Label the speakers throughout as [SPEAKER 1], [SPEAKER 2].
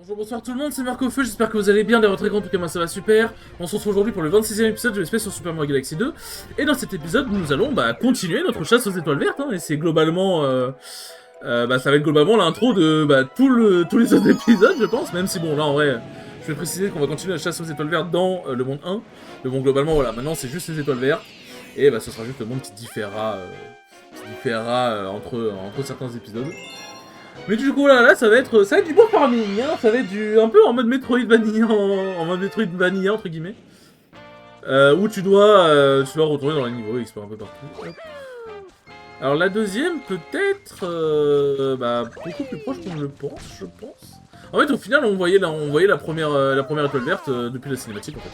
[SPEAKER 1] Bonjour, bonsoir tout le monde, c'est Marco Feu, j'espère que vous allez bien, d'ailleurs très grand, en tout cas moi ça va super. On se retrouve aujourd'hui pour le 26e épisode de l'espèce sur Super Mario Galaxy 2. Et dans cet épisode, nous allons continuer notre chasse aux étoiles vertes, hein, et c'est globalement... ça va être globalement l'intro de tous les autres épisodes, je pense, même si bon, là en vrai, je vais préciser qu'on va continuer la chasse aux étoiles vertes dans le monde 1. Mais bon, globalement, voilà, maintenant c'est juste les étoiles vertes, et ce sera juste le monde qui différera entre certains épisodes. Mais du coup là ça va être du bon farming, hein, ça va être un peu en mode Metroidvania, en mode Metroidvania entre guillemets, où tu dois retourner dans les niveaux et explorer un peu partout. Hop. Alors la deuxième peut-être beaucoup plus proche qu'on ne le pense, je pense. En fait au final on voyait la première étoile verte depuis la cinématique en fait.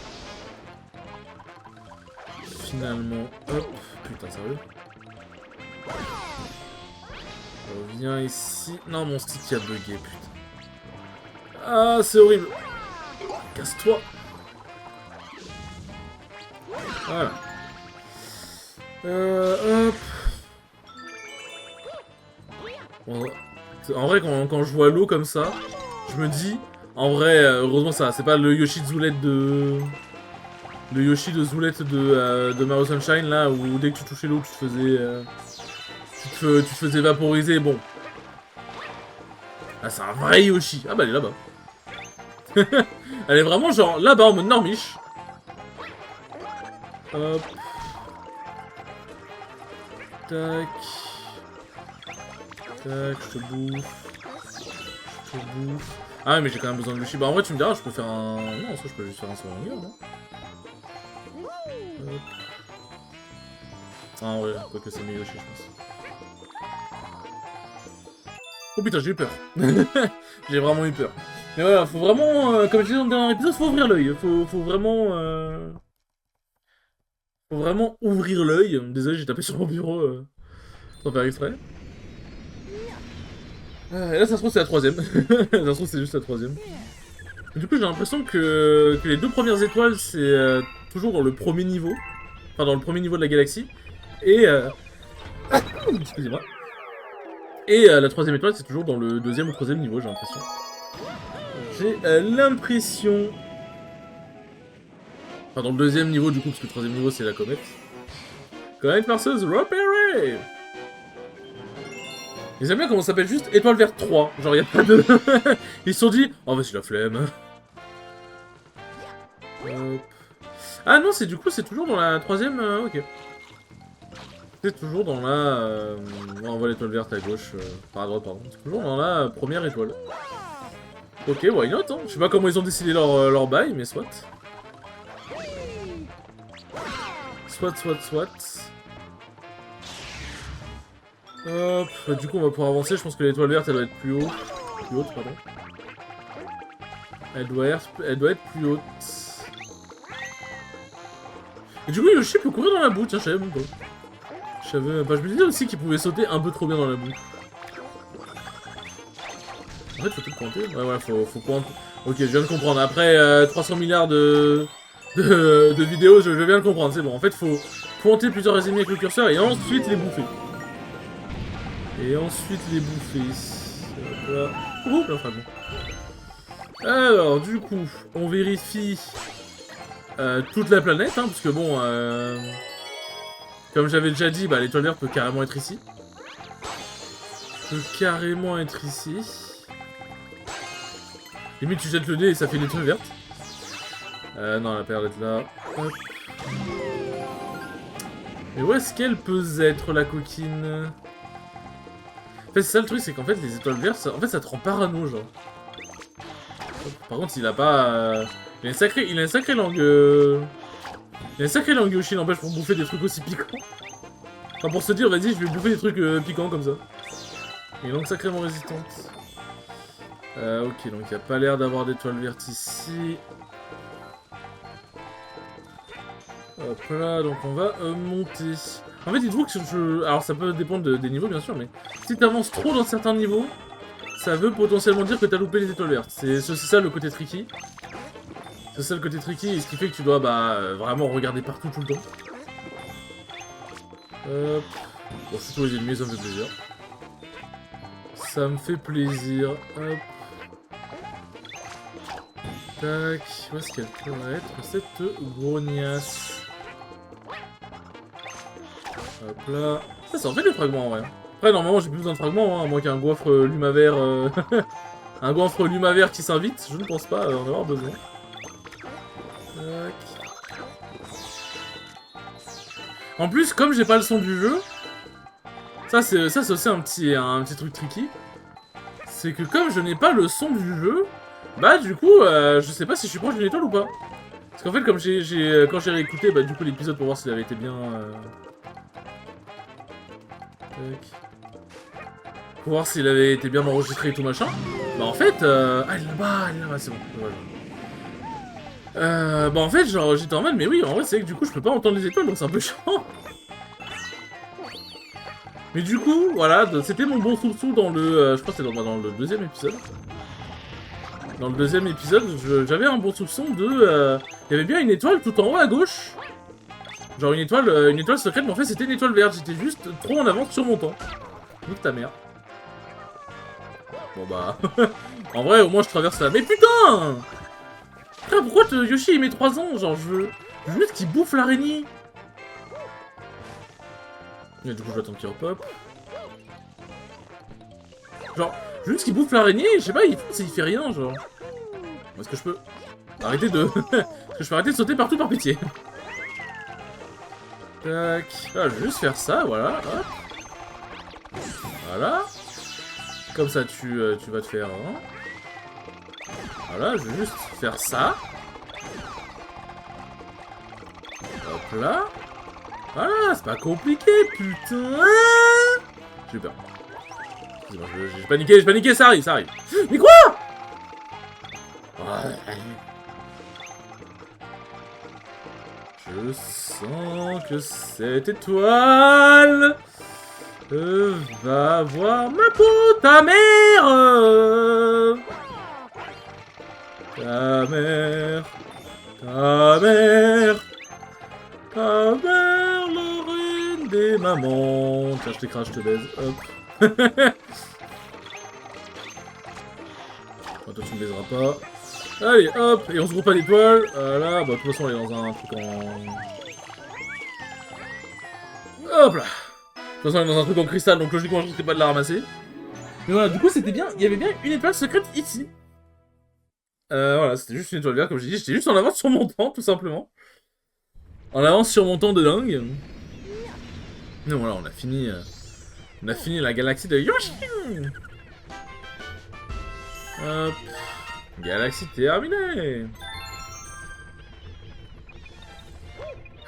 [SPEAKER 1] Finalement, hop, putain sérieux. Reviens ici. Non, mon stick a bugué, putain. Ah, c'est horrible. Casse-toi. Voilà. Hop. Bon, en vrai, quand je vois l'eau comme ça, je me dis, en vrai, heureusement ça, c'est pas le Yoshi de Zoulette de... Le Yoshi de Zoulette de Mario Sunshine, là, où dès que tu touchais l'eau, tu te faisais... tu te faisais vaporiser, bon. Ah, c'est un vrai Yoshi. Ah bah, elle est là-bas. Elle est vraiment genre là-bas en mode normiche. Hop. Tac. Tac, je te bouffe. Je te bouffe. Ah, mais j'ai quand même besoin de Yoshi. Bah, en vrai, tu me diras, je peux faire un... Non, ça, je peux juste faire un souvenir, non? Hop. Ah, ouais, quoique c'est mieux Yoshi, je pense. Oh putain, j'ai eu peur. J'ai vraiment eu peur. Mais voilà, faut vraiment, comme je disais dans le dernier épisode, faut ouvrir l'œil. Faut vraiment ouvrir l'œil. Désolé, j'ai tapé sur mon bureau sans faire exprès. Et là, ça se trouve, c'est la troisième. Ça se trouve, c'est juste la troisième. Du coup, j'ai l'impression que les deux premières étoiles, c'est toujours dans le premier niveau. Enfin, dans le premier niveau de la galaxie. Et... excusez-moi. Et la troisième étoile, c'est toujours dans le deuxième ou troisième niveau, j'ai l'impression. J'ai l'impression... Enfin, dans le deuxième niveau, du coup, parce que le troisième niveau, c'est la comète. Comète perceuse repérée. Ils aiment bien comment ça s'appelle juste étoile verte 3. Genre, y a pas de... Ils se sont dit, oh, vas-y, la flemme. Hop. Ah non, c'est du coup, c'est toujours dans la troisième... ok. C'est toujours dans la... on voit l'étoile verte à gauche, à droite, pardon. C'est toujours dans la première étoile. Ok, why not, hein. Je sais pas comment ils ont décidé leur bail, mais soit. Soit. Hop, du coup on va pouvoir avancer, je pense que l'étoile verte elle doit être plus haute. Plus haute, pardon. Elle doit être plus haute. Et du coup Yoshi peut courir dans la boue, tiens, je savais même pas. Je me disais aussi qu'il pouvait sauter un peu trop bien dans la boue. En fait, faut tout pointer. Ouais, voilà, faut pointer. Ok, je viens de comprendre. Après 300 milliards de vidéos, je viens de comprendre, c'est bon. En fait, faut pointer plusieurs ennemis avec le curseur et ensuite les bouffer. Voilà. Ouh, un fragment. Alors, du coup, on vérifie toute la planète, hein, parce que bon, comme j'avais déjà dit, l'étoile verte peut carrément être ici. Limite, tu jettes le dé et ça fait l'étoile verte. Non, elle a pas l'air d'être là. Hop. Mais où est-ce qu'elle peut être, la coquine? En fait, c'est ça le truc, c'est qu'en fait, les étoiles vertes, ça, en fait, ça te rend parano, genre. Par contre, il a pas... Il a une sacrée langue... Il a une sacrée langue Yoshi, n'empêche, pour bouffer des trucs aussi piquants. Enfin, pour se dire, vas-y, je vais bouffer des trucs piquants comme ça. Il a une langue sacrément résistante. Ok, donc il n'y a pas l'air d'avoir d'étoiles vertes ici. Hop là, donc on va monter. En fait, dites-vous que alors ça peut dépendre des niveaux, bien sûr, mais si t'avances trop dans certains niveaux, ça veut potentiellement dire que t'as loupé les étoiles vertes. C'est ça le côté tricky. C'est ça le côté tricky, et ce qui fait que tu dois vraiment regarder partout tout le temps. Hop. Bon, surtout les ennemis, ça me fait plaisir. Ça me fait plaisir. Hop. Tac, où est-ce qu'elle pourrait être cette grognasse? Hop là. Ça en fait des fragments, ouais. Après, normalement, j'ai plus besoin de fragments, hein, à moins qu'un goiffre lumavert... un goiffre lumavert qui s'invite, je ne pense pas en avoir besoin. Tac. En plus, comme j'ai pas le son du jeu, ça c'est aussi un petit truc tricky. C'est que comme je n'ai pas le son du jeu, bah du coup, je sais pas si je suis proche d'une étoile ou pas. Parce qu'en fait, comme quand j'ai réécouté bah, du coup l'épisode pour voir s'il avait été bien... Pour voir s'il avait été bien enregistré et tout machin. Bah en fait, ah elle est là-bas, c'est bon. Voilà. Bah en fait, genre j'étais en mode, mais oui, en vrai c'est que du coup je peux pas entendre les étoiles, donc c'est un peu chiant. Mais du coup, voilà, c'était mon bon soupçon dans le... je crois que c'était dans le deuxième épisode. Dans le deuxième épisode, j'avais un bon soupçon de... Il y avait bien une étoile tout en haut à gauche. Genre une étoile secrète, mais en fait c'était une étoile verte. J'étais juste trop en avance sur mon temps. Nique ta mère. Bon bah... en vrai, au moins je traverse là. Mais putain! Putain, pourquoi Yoshi il met 3 ans? Genre, je veux juste qu'il bouffe l'araignée. Et du coup, je vais attendre qu'il repop. Genre, juste qu'il bouffe l'araignée, je sais pas, il fait rien, genre. Est-ce que je peux arrêter de... Est-ce que je peux arrêter de sauter partout par pitié? Tac. Ah, je vais juste faire ça, voilà. Hop. Voilà. Comme ça, tu vas te faire... Hein. Voilà, je vais juste faire ça. Hop là. Voilà, c'est pas compliqué, putain. J'ai eu peur. J'ai paniqué, ça arrive. Mais quoi? Je sens que cette étoile va voir ma peau, ta mère. Ta mère, la reine des mamans. Tiens, je t'écrase, je te baise, hop. Toi, tu me baiseras pas. Allez, hop, et on se groupe à l'étoile. Là, bah, de toute façon, elle est dans un truc en... Hop là. De toute façon, elle est dans un truc en cristal, donc logiquement, je risquais pas de la ramasser. Mais voilà, du coup, c'était bien. Il y avait bien une étoile secrète ici. Voilà, c'était juste une étoile verte, comme j'ai dit. J'étais juste en avance sur mon temps, tout simplement. En avance sur mon temps de dingue. Donc voilà, on a fini la galaxie de Yoshi. Hop. Galaxie terminée.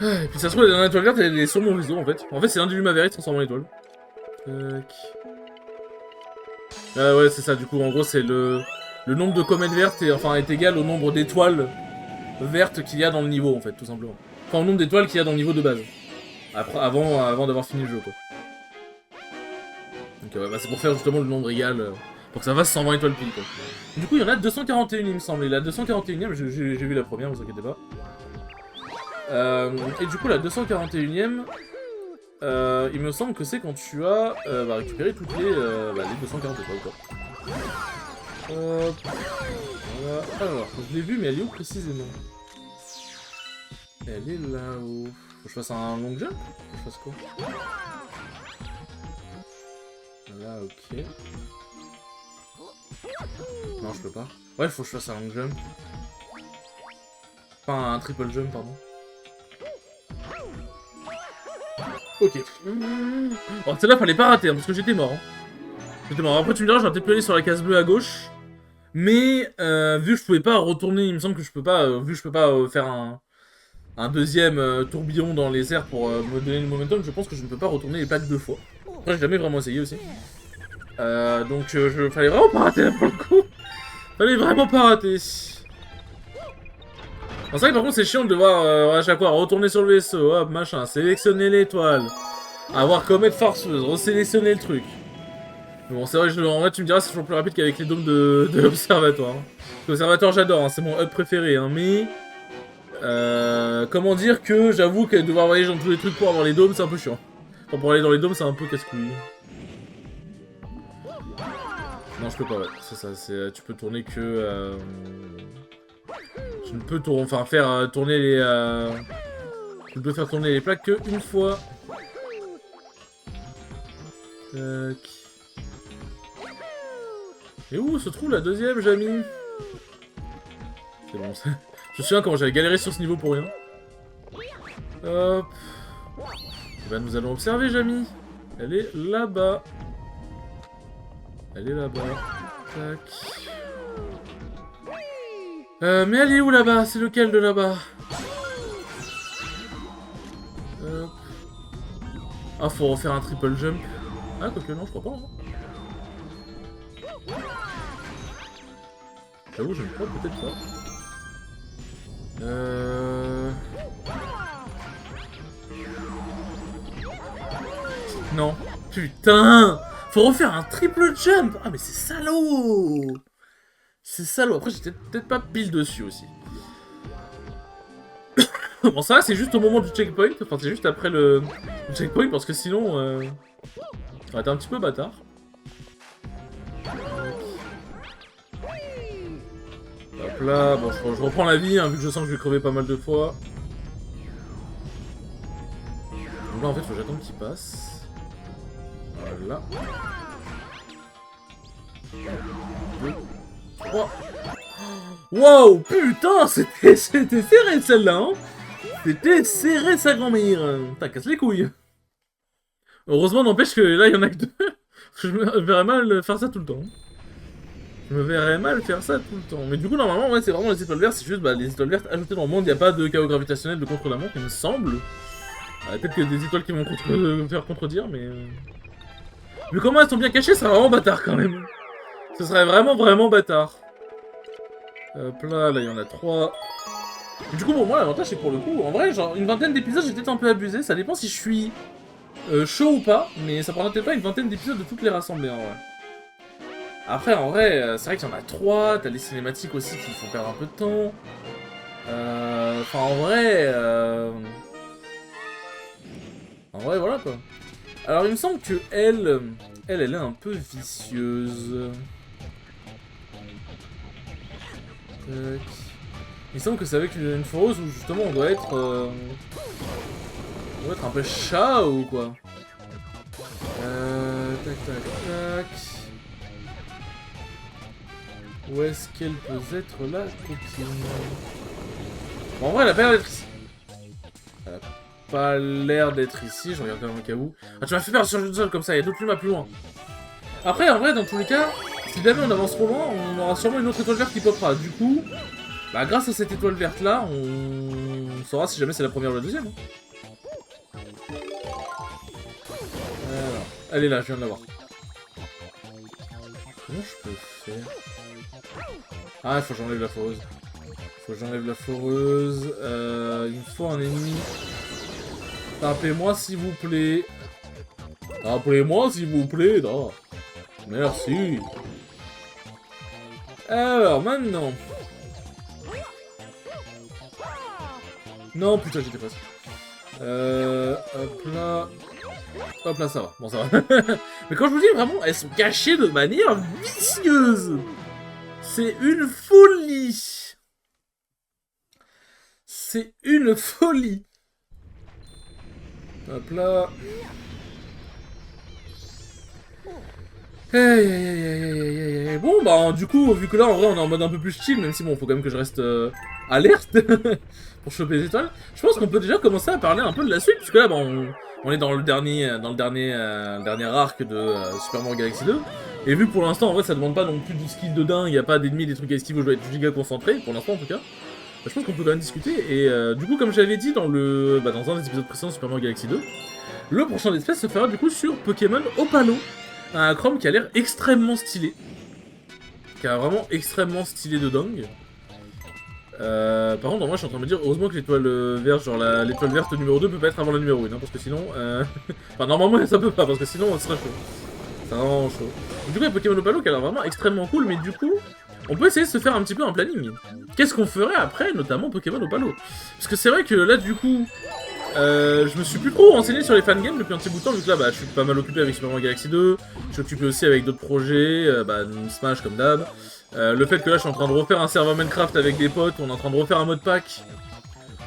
[SPEAKER 1] Et puis ça se trouve, la dernière étoile verte, elle est sur mon réseau en fait. En fait, c'est l'un du Lumavert transformé en étoile. Tac. Ah ouais, c'est ça, du coup, en gros, c'est le nombre de comètes vertes est égal au nombre d'étoiles vertes qu'il y a dans le niveau, en fait, tout simplement. Enfin, au nombre d'étoiles qu'il y a dans le niveau de base. Après, avant d'avoir fini le jeu, quoi. Donc, bah, c'est pour faire justement le nombre égal, pour que ça fasse 120 étoiles pile, quoi. Du coup, il y en a 241, il me semble. Et la 241ème, j'ai vu la première, vous inquiétez pas. Et du coup, la 241ème, il me semble que c'est quand tu as récupéré toutes les 240 étoiles, quoi. Hop. Voilà. Alors, je l'ai vu, mais elle est où précisément? Elle est là-haut. Faut que je fasse un long jump? Faut que je fasse quoi? Là, ok. Non, je peux pas. Ouais, faut que je fasse un long jump. Enfin, un triple jump, pardon. Ok. Bon, celle-là, fallait pas rater, hein, parce que j'étais mort. Hein. J'étais mort. Après, tu me diras, j'aurais peut-être pu aller sur la case bleue à gauche. Mais, vu que je pouvais pas retourner, il me semble que je peux pas, vu que je peux pas faire un deuxième tourbillon dans les airs pour me donner le momentum, je pense que je ne peux pas retourner les plaques 2 fois. Après, j'ai jamais vraiment essayé aussi. Donc, fallait vraiment pas rater, là, pour le coup. Fallait vraiment pas rater. C'est vrai que par contre c'est chiant de devoir à chaque fois retourner sur le vaisseau, hop, machin, sélectionner l'étoile, avoir comète farceuse, resélectionner le truc. Mais bon, c'est vrai, en vrai tu me diras c'est toujours plus rapide qu'avec les dômes de l'observatoire. L'observatoire j'adore, hein, c'est mon hub préféré, hein, mais... comment dire que j'avoue que devoir voyager dans tous les trucs pour avoir les dômes c'est un peu chiant. Enfin, pour aller dans les dômes c'est un peu casse-couille. Non je peux pas, ouais, c'est ça, tu peux tourner que... Je ne peux faire tourner les... Je ne peux faire tourner les plaques qu'une fois. Tac. Et où se trouve la deuxième, Jamie? C'est bon, ça... Je me souviens comment j'avais galéré sur ce niveau pour rien. Hop. Et ben nous allons observer, Jamie. Elle est là-bas. Elle est là-bas. Tac. Mais elle est où là-bas? C'est lequel de là-bas? Hop. Ah, faut refaire un triple jump. Ah, quoique non, je crois pas. Hein. J'avoue, je ne crois peut-être pas. Non. Putain! Faut refaire un triple jump! Ah, mais c'est salaud! C'est salaud. Après, j'étais peut-être pas pile dessus aussi. Bon, ça, c'est juste au moment du checkpoint. Enfin, c'est juste après le checkpoint, parce que sinon, ça va être un petit peu bâtard. Hop là, bon, je reprends la vie, hein, vu que je sens que je vais crever pas mal de fois. Donc là, en fait, faut que j'attende qu'il passe. Voilà. 2, 3. Wow, putain, c'était serré celle-là, hein. C'était serré sa grand-mère. Putain, casse les couilles. Heureusement, n'empêche que là, il y en a que 2. Je me verrais mal faire ça tout le temps. Je me verrais mal faire ça tout le temps. Mais du coup, normalement, ouais, c'est vraiment les étoiles vertes. C'est juste les étoiles vertes ajoutées dans le monde. Il n'y a pas de chaos gravitationnel de contre-la-montre, il me semble. Peut-être que des étoiles qui vont me faire contredire, mais... Vu comment elles sont bien cachées, c'est vraiment bâtard quand même. Ce serait vraiment bâtard. Hop là, là, il y en a 3. Et du coup, pour moi, l'avantage, c'est que pour le coup, en vrai, genre, une vingtaine d'épisodes, j'ai peut-être un peu abusé. Ça dépend si je suis chaud ou pas, mais ça prendra peut-être pas une vingtaine d'épisodes de toutes les rassembler, en vrai. Après, en vrai, c'est vrai qu'il y en a 3, t'as les cinématiques aussi qui font perdre un peu de temps. Enfin, en vrai... En vrai, voilà, quoi. Alors, il me semble que elle est un peu vicieuse. Tac. Il me semble que c'est avec une foreuse où, justement, on doit être... on doit être un peu chat ou quoi. Tac, tac, tac... Où est-ce qu'elle peut être la coquine? Bon, en vrai, elle a pas l'air d'être ici. Elle a pas l'air d'être ici, je regarde quand même au cas où. Ah, tu m'as fait peur sur le jeu de sol comme ça, il y a d'autres lumas plus loin. Après, en vrai, dans tous les cas, si jamais on avance trop loin, on aura sûrement une autre étoile verte qui popera. Du coup, bah, grâce à cette étoile verte là, on saura si jamais c'est la première ou la deuxième. Alors, elle est là, je viens de la voir. Comment je peux faire? Ah, il faut que j'enlève la foreuse. Faut que j'enlève la foreuse. Il me faut un ennemi. Tapez-moi s'il vous plaît. Tapez-moi s'il vous plaît. Non. Merci. Alors, maintenant. Non, putain, j'étais presque. Hop là. Hop là, ça va. Bon, ça va. Mais quand je vous dis vraiment, elles sont cachées de manière vicieuse. C'est une folie. C'est une folie. Hop là. Bon, bah, du coup, vu que là, en vrai, on est en mode un peu plus chill, même si, bon, faut quand même que je reste alerte pour choper les étoiles. Je pense qu'on peut déjà commencer à parler un peu de la suite, puisque là, bah, on est dans le dernier arc de Super Mario Galaxy 2. Et vu que pour l'instant, en vrai, ça demande pas non plus du skill de dingue, y a pas d'ennemis, des trucs à esquiver où je dois être giga concentré, pour l'instant en tout cas. Bah, je pense qu'on peut quand même discuter. Et du coup, comme j'avais dit dans un des épisodes précédents de Super Mario Galaxy 2, le prochain espèce se fera du coup sur Pokémon Opalo. Un Chrome qui a l'air extrêmement stylé. Qui a vraiment extrêmement stylé de dingue. Par contre, moi je suis en train de me dire, heureusement que l'étoile verte, genre l'étoile verte numéro 2 peut pas être avant la numéro 1, hein, parce que sinon... Enfin, normalement ça peut pas, parce que sinon on serait chaud. C'est vraiment chaud. Du coup, il y a Pokémon Opalo qui a l'air vraiment extrêmement cool, mais du coup, on peut essayer de se faire un petit peu un planning. Qu'est-ce qu'on ferait après, notamment Pokémon Opalo? Parce que c'est vrai que là, du coup, je me suis plus trop renseigné sur les fangames depuis un petit bout de temps, vu que là, bah, je suis pas mal occupé avec Super Mario Galaxy 2, je suis occupé aussi avec d'autres projets, Smash comme d'hab, Le fait que là je suis en train de refaire un serveur Minecraft avec des potes, on est en train de refaire un mode pack.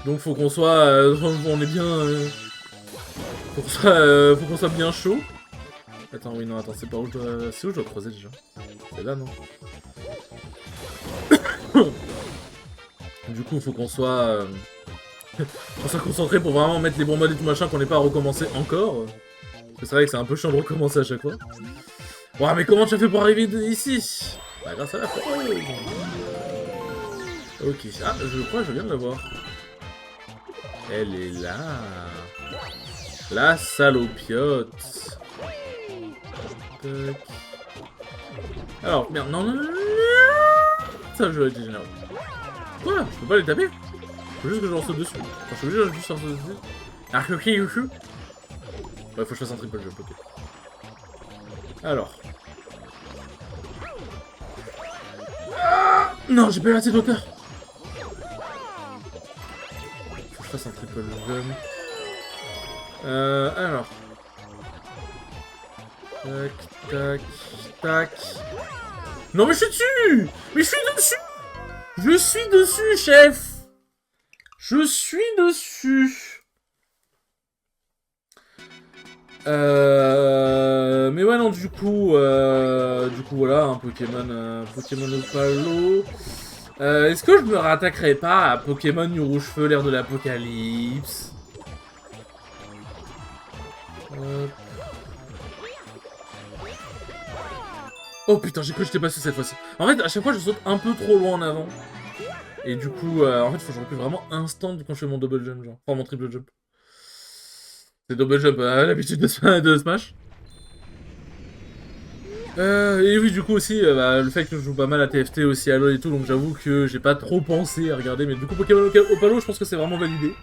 [SPEAKER 1] Donc faut qu'on soit... on est bien... faut qu'on soit bien chaud. Attends, oui, non, attends, c'est pas où je dois... C'est où je dois creuser déjà? C'est là, non? Du coup, faut qu'on soit... on soit concentré pour vraiment mettre les bons modes et tout machin, qu'on n'ait pas à recommencer encore. Parce que c'est vrai que c'est un peu chiant de recommencer à chaque fois. Ouais, mais comment tu as fait pour arriver ici? Bah, grâce à la fois. Ok, ah, je crois que je viens de la voir. Elle est là. La salopiote. Tac. Alors, merde, non, non, non, non. Ça, je vais être généreux. Quoi? Je peux pas les taper? Faut juste que je lance dessus. Enfin, je suis obligé de juste lancer dessus. Ah, ok, youchou. Ouais, faut que je fasse un triple jump, ok. Alors. Ah non, j'ai pas eu assez de hauteur. Faut que je fasse un triple jump. Alors. Tac, tac, tac. Non, mais je suis dessus! Mais je suis dessus! Je suis dessus, chef! Je suis dessus! Mais ouais, non, du coup, voilà, un Pokémon, Pokémon Opalo. Est-ce que je me rattaquerai pas à Pokémon Nu Rouge Feu, l'ère de l'apocalypse? Oh putain, j'ai cru que j'étais passé cette fois-ci. En fait, à chaque fois, je saute un peu trop loin en avant. Et du coup, en fait, faut que je recule vraiment instant quand je fais mon double jump, genre. Enfin, mon triple jump. C'est double jump à l'habitude de Smash. Et oui, du coup aussi, bah, le fait que je joue pas mal à TFT aussi à LoL et tout, donc j'avoue que j'ai pas trop pensé à regarder, mais du coup Pokémon Opalo, je pense que c'est vraiment validé.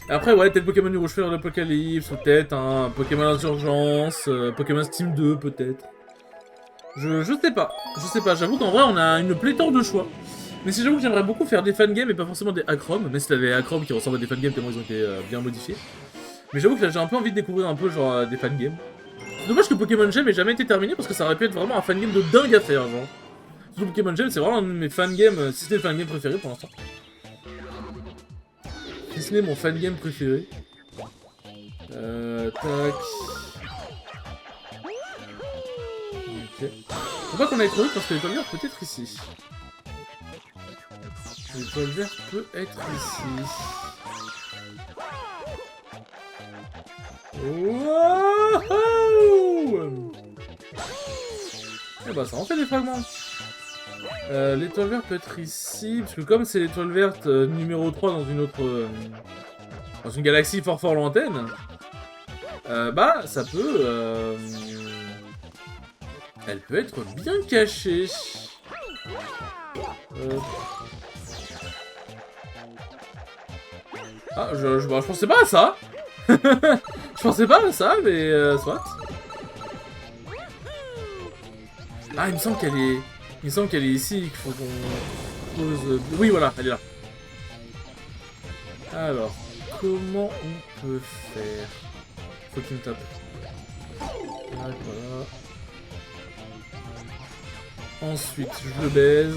[SPEAKER 1] Après, ouais, peut-être Pokémon Nu Rouge Feu, l'Apocalypse, ou peut-être un Pokémon Insurgence, Pokémon Steam 2, peut-être. Je sais pas, j'avoue qu'en vrai on a une pléthore de choix. Mais si j'avoue que j'aimerais beaucoup faire des fangames et pas forcément des Acrom, mais si t'as des Acrom qui ressemblent à des fangames tellement ils ont été bien modifiés. Mais j'avoue que là j'ai un peu envie de découvrir un peu genre des fangames. C'est dommage que Pokémon Gem ait jamais été terminé parce que ça aurait pu être vraiment un fangame de dingue à faire, genre. Surtout Pokémon Gem c'est vraiment un de mes fangames, si c'était le fangame préféré pour l'instant. Si ce n'est mon fangame préféré. Tac. Ok. Faut pas qu'on aille trop vite parce que l'étoile verte peut être ici. L'étoile verte peut être ici. Wow. Eh bah ça en fait des fragments. L'étoile verte peut être ici, parce que comme c'est l'étoile verte numéro 3 dans une autre... dans une galaxie fort lointaine, bah ça peut... elle peut être bien cachée. Ah, je pensais pas à ça. Je pensais pas à ça, mais soit. Ah, il me semble qu'elle est... Il me semble qu'elle est ici, qu'il faut qu'on pose... Oui, voilà, elle est là. Alors, comment on peut faire? Faut qu'il me tape. Voilà. Ensuite, je le baise.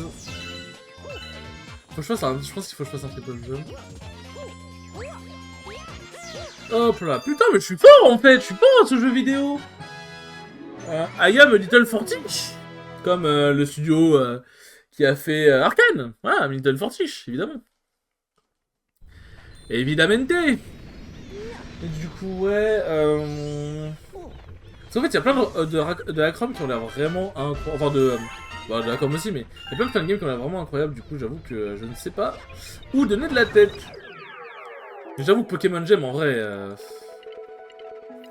[SPEAKER 1] Faut que je fasse un... Je pense qu'il faut que je fasse un triple jump. Hop là. Putain, mais je suis fort en fait. Je suis fort à ce jeu vidéo. I am a little Fortiche. Comme le studio qui a fait Arcane. Voilà, Little Fortiche, évidemment. Évidemment. Et du coup, ouais... Parce qu'en fait, il y a plein de Acrom qui ont l'air vraiment incroyables. Enfin, de Acrom aussi, mais il y a plein de fangames qui ont l'air vraiment incroyables. Du coup, j'avoue que je ne sais pas où donner de la tête. J'avoue que Pokémon Gem, en vrai...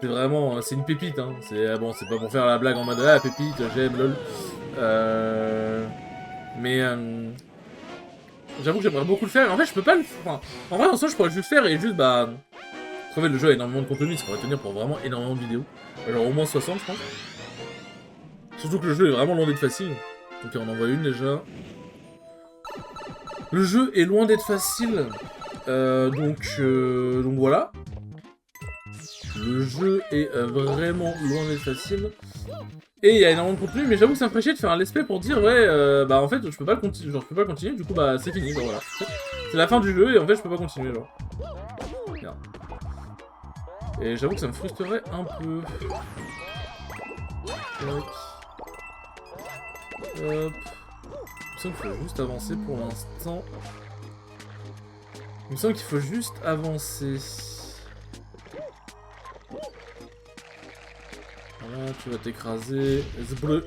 [SPEAKER 1] c'est vraiment... C'est une pépite, hein. C'est bon, c'est pas pour faire la blague en mode « Ah, pépite, j'aime, lol. » Mais... j'avoue que j'aimerais beaucoup le faire. En fait, je peux pas le... Enfin, en vrai, en soi, je pourrais juste le faire et juste, bah... En fait, le jeu a énormément de contenu, ça pourrait tenir pour vraiment énormément de vidéos. Genre au moins 60, je pense. Surtout que le jeu est vraiment loin d'être facile. Ok, on en voit une déjà. Le jeu est loin d'être facile. Donc voilà. Le jeu est vraiment loin d'être facile. Et il y a énormément de contenu, mais j'avoue que ça me ferait chier de faire un let's play pour dire ouais, bah en fait je peux pas le continuer, genre je peux pas le continuer, du coup bah c'est fini, genre voilà. C'est la fin du jeu et en fait je peux pas continuer, genre. Merde. Et j'avoue que ça me frustrerait un peu. Hop. Hop. Il me semble qu'il faut juste avancer pour l'instant. Il me semble qu'il faut juste avancer. Voilà, tu vas t'écraser. Zbleu.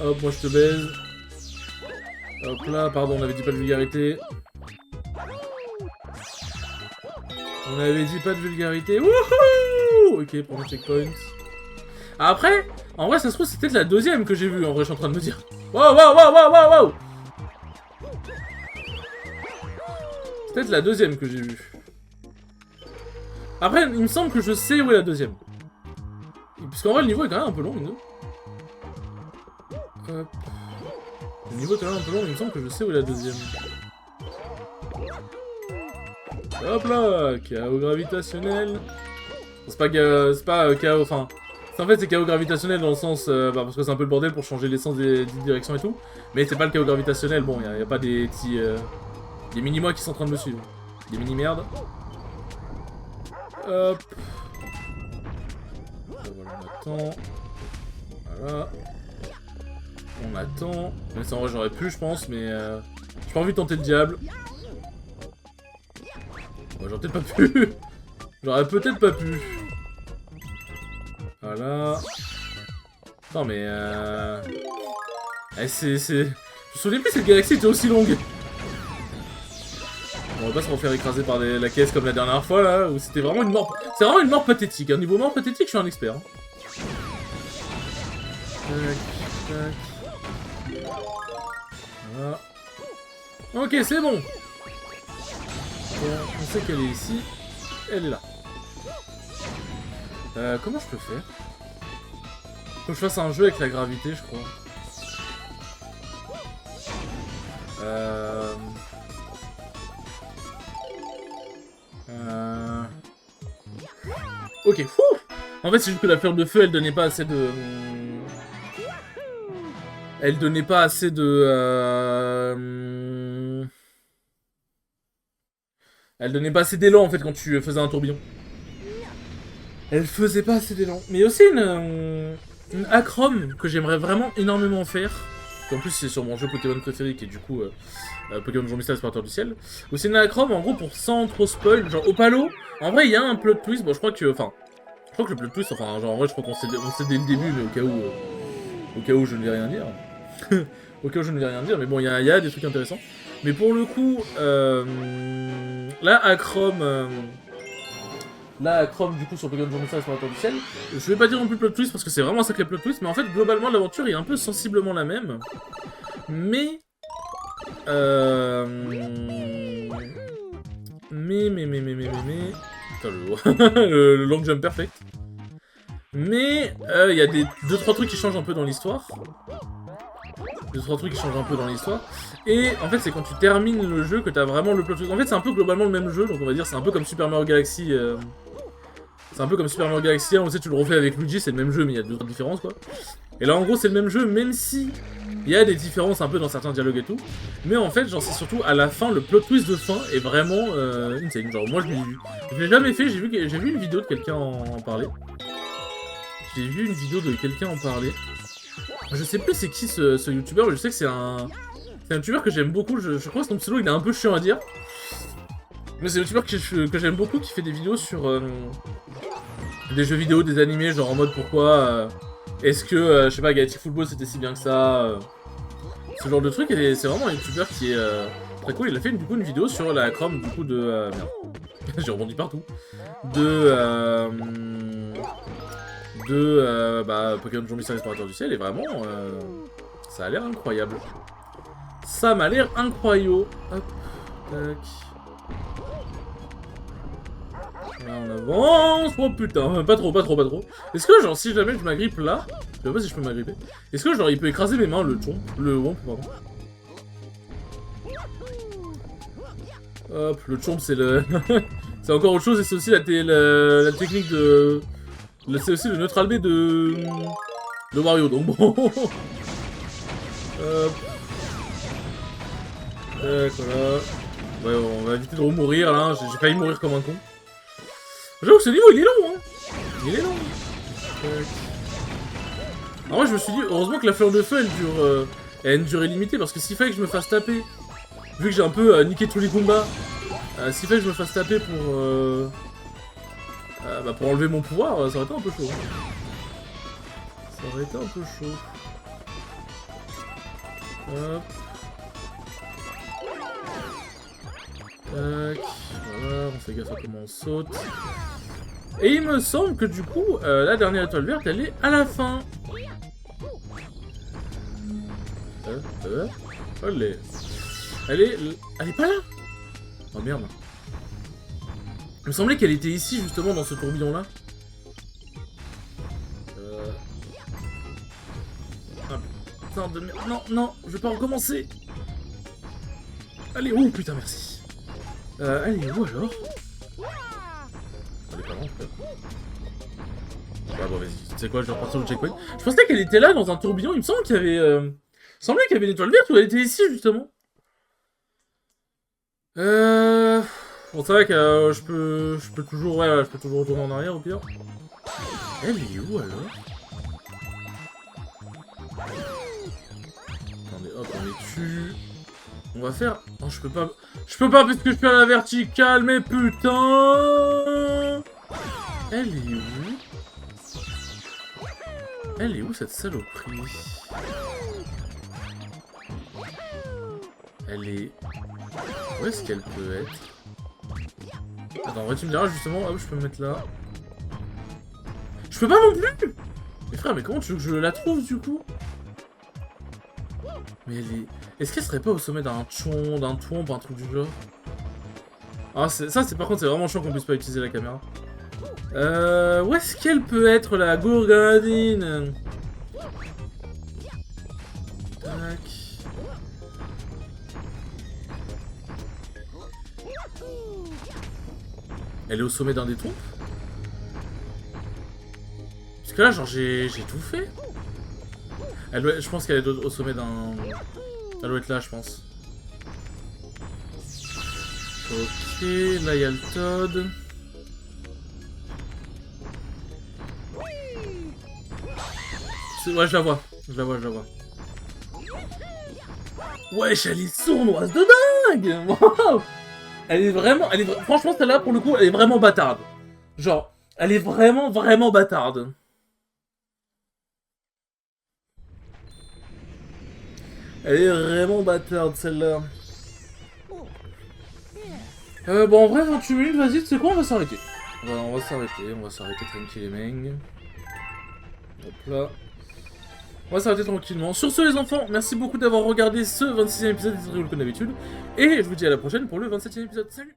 [SPEAKER 1] Hop, moi je te baise. Hop là, pardon, on avait dit pas de vulgarité. On avait dit pas de vulgarité. Wouhou! Ok, premier checkpoint. Après, en vrai, ça se trouve, c'est peut-être la deuxième que j'ai vue. En vrai, je suis en train de me dire. Waouh, waouh, waouh, waouh, waouh, waouh! C'est peut-être la deuxième que j'ai vue. Après, il me semble que je sais où est la deuxième. Parce qu'en vrai, le niveau est quand même un peu long, non? Hop. Le niveau est quand même un peu long, il me semble que je sais où est la deuxième. Hop là, chaos gravitationnel. C'est pas chaos, enfin... En fait, c'est chaos gravitationnel dans le sens... parce que c'est un peu le bordel pour changer l'essence des directions et tout. Mais c'est pas le chaos gravitationnel, bon, y a pas des petits... des mini-mois qui sont en train de me suivre. Des mini-merdes. Hop. Voilà, on attend. Voilà. On attend. Même si en vrai j'aurais pu, je pense, mais... j'ai pas envie de tenter le diable. Bon, j'aurais peut-être pas pu. J'aurais peut-être pas pu. Voilà. Non mais c'est... Je me souviens plus que cette galaxie était aussi longue. On va pas se refaire écraser par la caisse comme la dernière fois là, où c'était vraiment une mort... C'est vraiment une mort pathétique, hein. Niveau mort pathétique, je suis un expert. Hein. Tac, tac. Voilà. Ok, c'est bon. On sait qu'elle est ici. Elle est là. Comment je peux faire? Faut que je fasse un jeu avec la gravité, je crois. Ok, fou. En fait, c'est juste que la fleur de feu, elle donnait pas assez de... Elle donnait pas assez de... Elle donnait pas assez d'élan, en fait, quand tu faisais un tourbillon. Elle faisait pas assez d'élan. Mais il y a aussi une acrome que j'aimerais vraiment énormément faire. En plus, c'est sur mon jeu Pokémon préféré, qui est du coup Pokémon Jour Mystère Explorateur du Ciel. Où c'est une acrome, en gros, pour sans trop spoil. Genre, au palo, en vrai, il y a un plot twist. Bon, je crois que... Enfin, je crois que le plot twist, enfin, genre, en vrai, je crois qu'on sait dès le début, mais au cas où je ne vais rien dire. Au cas où je ne vais rien dire, mais bon, il y a des trucs intéressants. Mais pour le coup, là, acrome... Là, Chrome, du coup, sur Pokémon Jour Mystère Explorateur du Ciel. Je vais pas dire non plus plot twist parce que c'est vraiment un sacré plot twist, mais en fait, globalement, l'aventure est un peu sensiblement la même. Mais. Putain, le long jump perfect. Mais, il y a 2-3 trucs qui changent un peu dans l'histoire. 2-3 trucs qui changent un peu dans l'histoire. Et en fait, c'est quand tu termines le jeu que t'as vraiment le plot twist. En fait, c'est un peu globalement le même jeu, donc on va dire c'est un peu comme Super Mario Galaxy. C'est un peu comme Super Mario Galaxy 1, on sait tu le refais avec Luigi, c'est le même jeu, mais il y a 2 différences quoi. Et là, en gros, c'est le même jeu, même si il y a des différences un peu dans certains dialogues et tout. Mais en fait, genre, c'est surtout à la fin, le plot twist de fin est vraiment insane. Genre, moi, je l'ai jamais fait, j'ai vu une vidéo de quelqu'un en parler. J'ai vu une vidéo de quelqu'un en parler. Je sais plus c'est qui ce youtubeur, mais je sais que c'est un youtubeur que j'aime beaucoup. Je crois que son pseudo il est un peu chiant à dire. Mais c'est un youtubeur que j'aime beaucoup qui fait des vidéos sur des jeux vidéo, des animés, genre en mode pourquoi est-ce que, je sais pas, Galactic Football c'était si bien que ça. Ce genre de truc, et c'est vraiment un youtubeur qui est très cool. Il a fait du coup une vidéo sur la Chrome du coup de... merde, j'ai rebondi partout. Pokémon Jour Mystère Explorateur du Ciel, et vraiment, ça a l'air incroyable. Ça m'a l'air incroyable. Hop, tac. Là, on avance. Oh putain, pas trop. Est-ce que, genre, si jamais je m'agrippe là, je sais pas si je peux m'agripper. Est-ce que, genre, il peut écraser mes mains, le womp, pardon. Hop, le chomp, c'est le... c'est encore autre chose, et c'est aussi la technique de... C'est aussi le neutral B de... de Wario, donc bon. Hop. Tac, voilà. Ouais, on va éviter de remourir là, j'ai failli mourir comme un con. J'avoue que ce niveau il est long, hein. Il est long. Tac. Alors moi je me suis dit, heureusement que la fleur de feu elle a une durée limitée, parce que s'il fallait que je me fasse taper, vu que j'ai un peu niqué tous les combats, s'il fallait que je me fasse taper pour enlever mon pouvoir, ça aurait été un peu chaud. Ça aurait été un peu chaud. Hop. Tac. Voilà, on fait gaffe à comment on saute. Et il me semble que du coup, la dernière étoile verte, elle est à la fin. Elle est pas là. Oh merde. Il me semblait qu'elle était ici, justement, dans ce tourbillon-là. Ah, putain de merde. Non, non, je vais pas recommencer. Allez, oh putain, merci. Elle est où alors? Elle est pas là, en fait. Ah bon, vas-y, tu sais quoi, je vais repartir au checkpoint. Je pensais qu'elle était là, dans un tourbillon. Il me semble qu'il y avait... Il semblait qu'il y avait une étoile verte où elle était ici, justement. Bon, c'est vrai que je peux toujours... Ouais, je peux toujours retourner en arrière, au pire. Elle est où, alors? Attendez, hop, on les tue. On va faire... Non, je peux pas... Je peux pas parce que je suis à la verticale, mais putain! Elle est où? Elle est où, cette saloperie? Elle est... Où est-ce qu'elle peut être? Attends, en vrai, tu me diras justement... Ah oui, je peux me mettre là. Je peux pas non plus! Mais frère, mais comment tu veux que je la trouve, du coup? Mais elle est... Est-ce qu'elle serait pas au sommet d'un tchon, d'un twomp, un truc du genre? Ah, ça, c'est par contre, c'est vraiment chiant qu'on puisse pas utiliser la caméra. Où est-ce qu'elle peut être, la gourgandine? Tac. Elle est au sommet d'un des troncs? Parce que là, genre, j'ai tout fait. Je pense qu'elle est au sommet d'un... Elle doit être là, je pense. Ok, là, il y a le Toad. Ouais, je la vois. Je la vois. Wesh, elle est sournoise de dingue. Wow. Franchement, celle-là, pour le coup, elle est vraiment bâtarde. Genre, elle est vraiment bâtarde. Elle est vraiment bâtarde, celle-là. Bon, en vrai, 28 minutes, vas-y, tu sais quoi, on va s'arrêter. On va s'arrêter tranquillement. Hop là. On va s'arrêter tranquillement. Sur ce, les enfants, merci beaucoup d'avoir regardé ce 26e épisode des Tutorials comme d'habitude. Et je vous dis à la prochaine pour le 27e épisode. Salut!